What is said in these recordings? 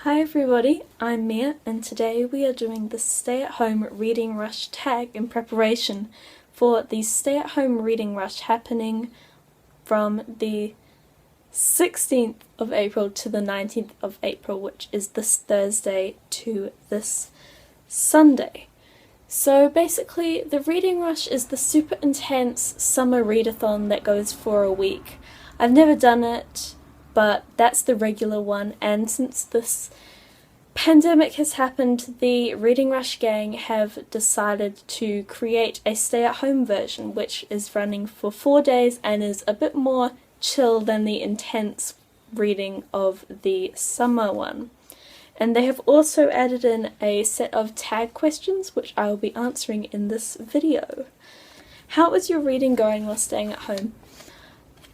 Hi everybody, I'm Mia and today we are doing the stay-at-home reading rush tag in preparation for the stay-at-home reading rush happening from the 16th of April to the 19th of April, which is this Thursday to this Sunday. So basically the reading rush is the super intense summer readathon that goes for a week. I've never done it, but that's the regular one, and since this pandemic has happened, the Reading Rush gang have decided to create a stay-at-home version, which is running for 4 days and is a bit more chill than the intense reading of the summer one. And they have also added in a set of tag questions, which I will be answering in this video. How is your reading going while staying at home?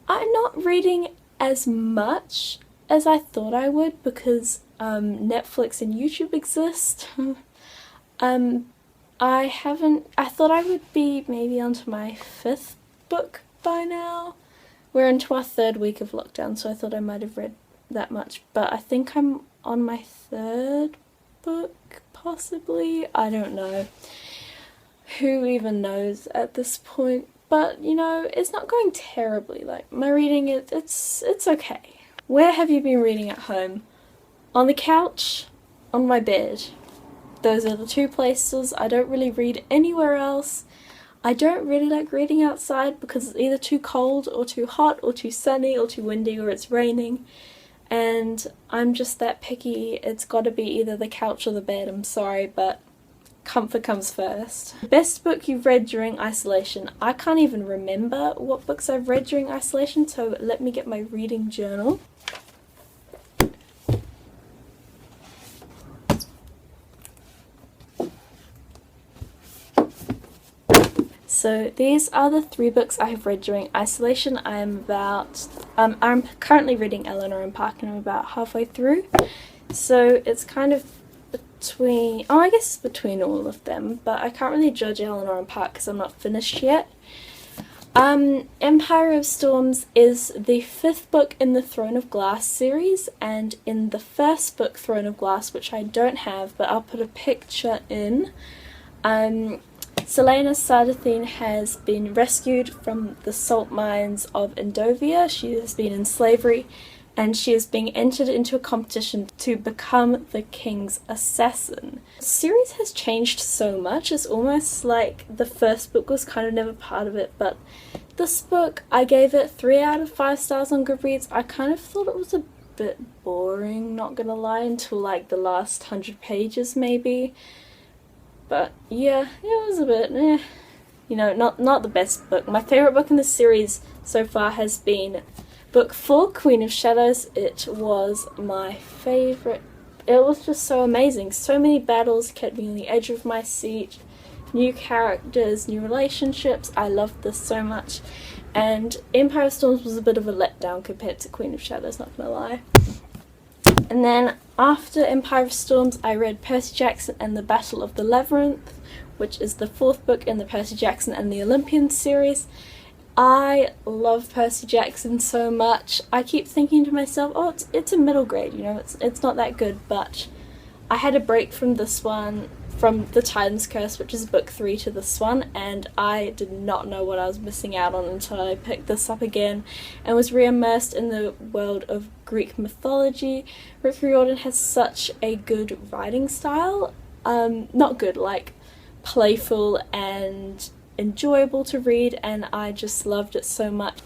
I'm not reading as much as I thought I would because Netflix and YouTube exist. I thought I would be maybe onto my 5th book by now. We're into our 3rd week of lockdown, so I thought I might have read that much, but I think I'm on my 3rd book, possibly. I don't know. Who even knows at this point? But, you know, it's not going terribly. Like, my reading, it's okay. Where have you been reading at home? On the couch? On my bed? Those are the two places. I don't really read anywhere else. I don't really like reading outside because it's either too cold or too hot or too sunny or too windy or it's raining. And I'm just that picky. It's got to be either the couch or the bed. I'm sorry, but comfort comes first. Best book you've read during isolation. I can't even remember what books I've read during isolation, so let me get my reading journal. So these are the 3 books I have read during isolation. I'm currently reading Eleanor and Park and I'm about halfway through. So it's kind of between, I guess between all of them, but I can't really judge Eleanor and Park because I'm not finished yet. Empire of Storms is the 5th book in the Throne of Glass series, and in the first book, Throne of Glass, which I don't have, but I'll put a picture in, Selena Sardathine has been rescued from the salt mines of Endovia. She has been in slavery, and she is being entered into a competition to become the king's assassin. The series has changed so much. It's almost like the first book was kind of never part of it, but this book, I gave it 3 out of 5 stars on Goodreads. I kind of thought it was a bit boring, not gonna lie, until like the last 100 pages maybe. But yeah, it was a bit you know, not the best book. My favourite book in the series so far has been Book 4, Queen of Shadows. It was my favourite. It was just so amazing. So many battles kept me on the edge of my seat. New characters, new relationships. I loved this so much. And Empire of Storms was a bit of a letdown compared to Queen of Shadows, not gonna lie. And then after Empire of Storms, I read Percy Jackson and the Battle of the Labyrinth, which is the 4th book in the Percy Jackson and the Olympian series. I love Percy Jackson so much. I keep thinking to myself, oh, it's a middle grade, you know, it's not that good, but I had a break from this one, from The Titan's Curse, which is book 3, to this one, and I did not know what I was missing out on until I picked this up again and was re-immersed in the world of Greek mythology. Riordan has such a good writing style. Not good, like playful and enjoyable to read, and I just loved it so much.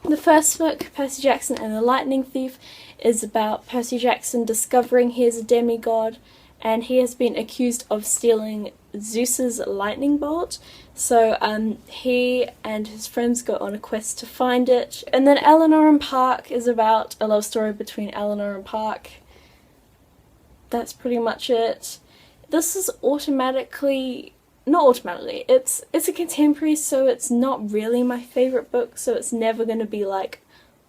The first book, Percy Jackson and the Lightning Thief, is about Percy Jackson discovering he is a demigod and he has been accused of stealing Zeus's lightning bolt. So he and his friends go on a quest to find it. And then Eleanor and Park is about a love story between Eleanor and Park. That's pretty much it. This is not automatically, it's a contemporary, so it's not really my favourite book, so it's never going to be like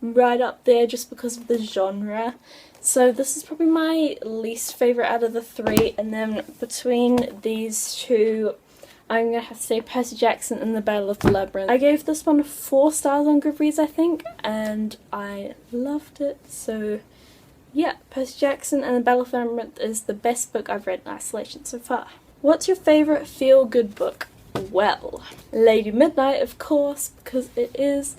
right up there just because of the genre. So this is probably my least favourite out of the 3, and then between these two, I'm going to have to say Percy Jackson and the Battle of the Labyrinth. I gave this one 4 stars on Goodreads, I think, and I loved it, so yeah, Percy Jackson and the Battle of the Labyrinth is the best book I've read in isolation so far. What's your favourite feel-good book? Well, Lady Midnight, of course, because it is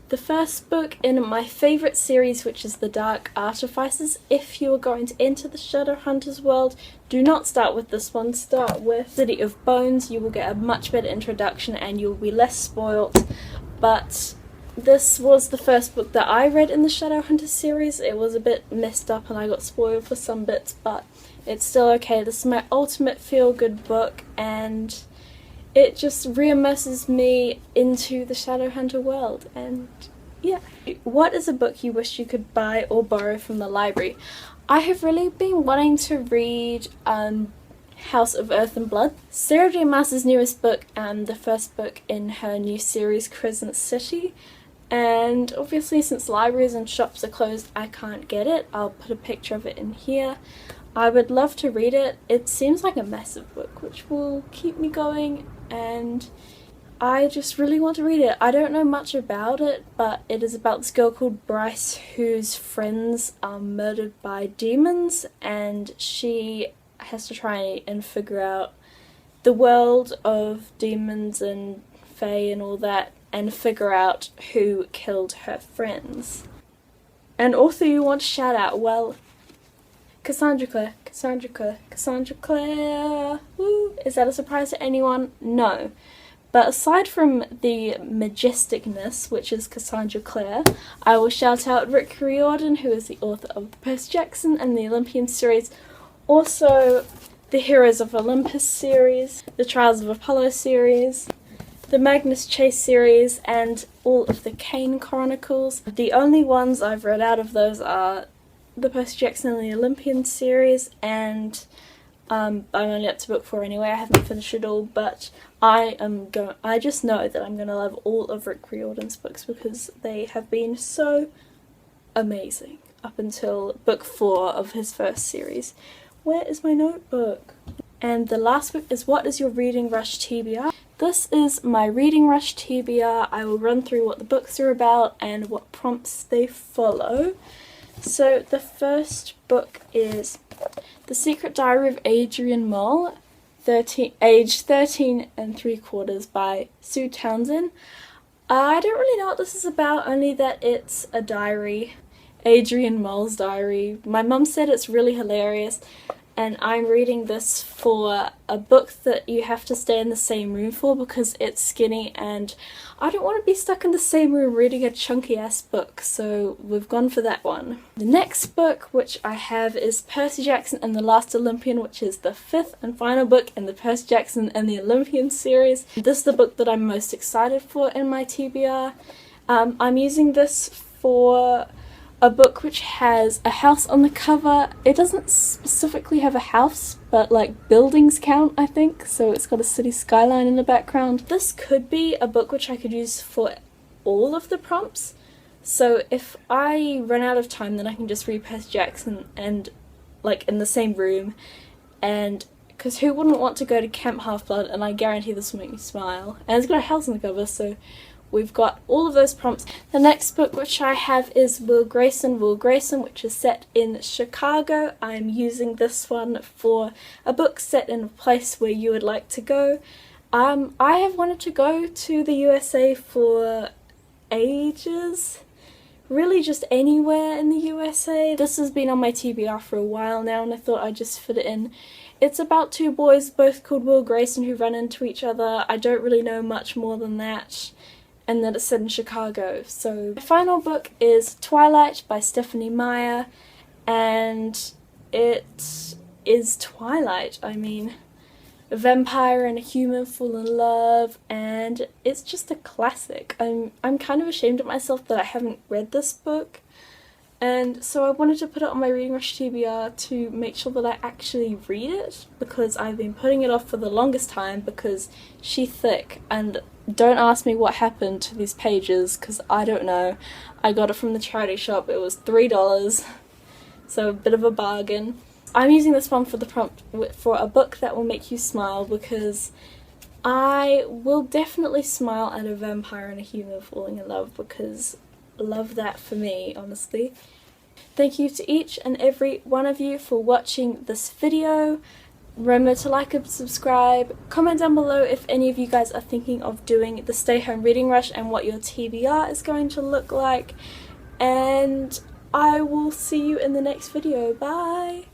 the first book in my favourite series, which is The Dark Artifices. If you are going to enter the Shadowhunters world, do not start with this one. Start with City of Bones. You will get a much better introduction and you'll be less spoilt. But this was the first book that I read in the Shadowhunters series. It was a bit messed up and I got spoiled for some bits, but it's still okay. This is my ultimate feel-good book, and it just re-immerses me into the Shadowhunter world. And yeah. What is a book you wish you could buy or borrow from the library? I have really been wanting to read House of Earth and Blood. Sarah J. Maas's newest book and the first book in her new series, Crescent City. And obviously, since libraries and shops are closed, I can't get it. I'll put a picture of it in here. I would love to read it. It seems like a massive book, which will keep me going, and I just really want to read it. I don't know much about it, but it is about this girl called Bryce whose friends are murdered by demons, and she has to try and figure out the world of demons and fae and all that, and figure out who killed her friends. An author you want to shout out? Well, Cassandra Clare. Woo! Is that a surprise to anyone? No. But aside from the majesticness, which is Cassandra Clare, I will shout out Rick Riordan, who is the author of the Percy Jackson and the Olympian series, also the Heroes of Olympus series, the Trials of Apollo series, the Magnus Chase series, and all of the Kane Chronicles. The only ones I've read out of those are the Percy Jackson and the Olympian series, and I'm only up to book 4 anyway. I haven't finished it all, but I just know that I'm gonna love all of Rick Riordan's books because they have been so amazing up until book 4 of his first series. Where is my notebook? And the last book is What is your Reading Rush TBR? This is my Reading Rush TBR. I will run through what the books are about and what prompts they follow. So the first book is The Secret Diary of Adrian Mole, age 13 3/4 by Sue Townsend. I don't really know what this is about, only that it's a diary, Adrian Mole's diary. My mum said it's really hilarious, and I'm reading this for a book that you have to stay in the same room for because it's skinny and I don't want to be stuck in the same room reading a chunky ass book, so we've gone for that one. The next book which I have is Percy Jackson and the Last Olympian, which is the 5th and final book in the Percy Jackson and the Olympian series. This is the book that I'm most excited for in my TBR. I'm using this for a book which has a house on the cover. It doesn't specifically have a house, but like buildings count, I think, so it's got a city skyline in the background. This could be a book which I could use for all of the prompts, so if I run out of time then I can just read Percy Jackson and like in the same room, and because who wouldn't want to go to Camp Half-Blood, and I guarantee this will make me smile, and it's got a house on the cover, so we've got all of those prompts. The next book which I have is Will Grayson, which is set in Chicago. I'm using this one for a book set in a place where you would like to go. I have wanted to go to the USA for ages. Really just anywhere in the USA. This has been on my TBR for a while now and I thought I'd just fit it in. It's about 2 boys, both called Will Grayson, who run into each other. I don't really know much more than that. And then it's set in Chicago. So the final book is Twilight by Stephanie Meyer, and it is Twilight. I mean, a vampire and a human fall in love, and it's just a classic. I'm kind of ashamed of myself that I haven't read this book, and so I wanted to put it on my Reading Rush TBR to make sure that I actually read it, because I've been putting it off for the longest time because she's thick, and don't ask me what happened to these pages because I don't know. I got it from the charity shop. It was $3, so a bit of a bargain. I'm using this one for the prompt for a book that will make you smile, because I will definitely smile at a vampire and a human falling in love, because love that for me, honestly. Thank you to each and every one of you for watching this video. Remember to like and subscribe. Comment down below if any of you guys are thinking of doing the Stay Home Reading Rush and what your TBR is going to look like. And I will see you in the next video. Bye!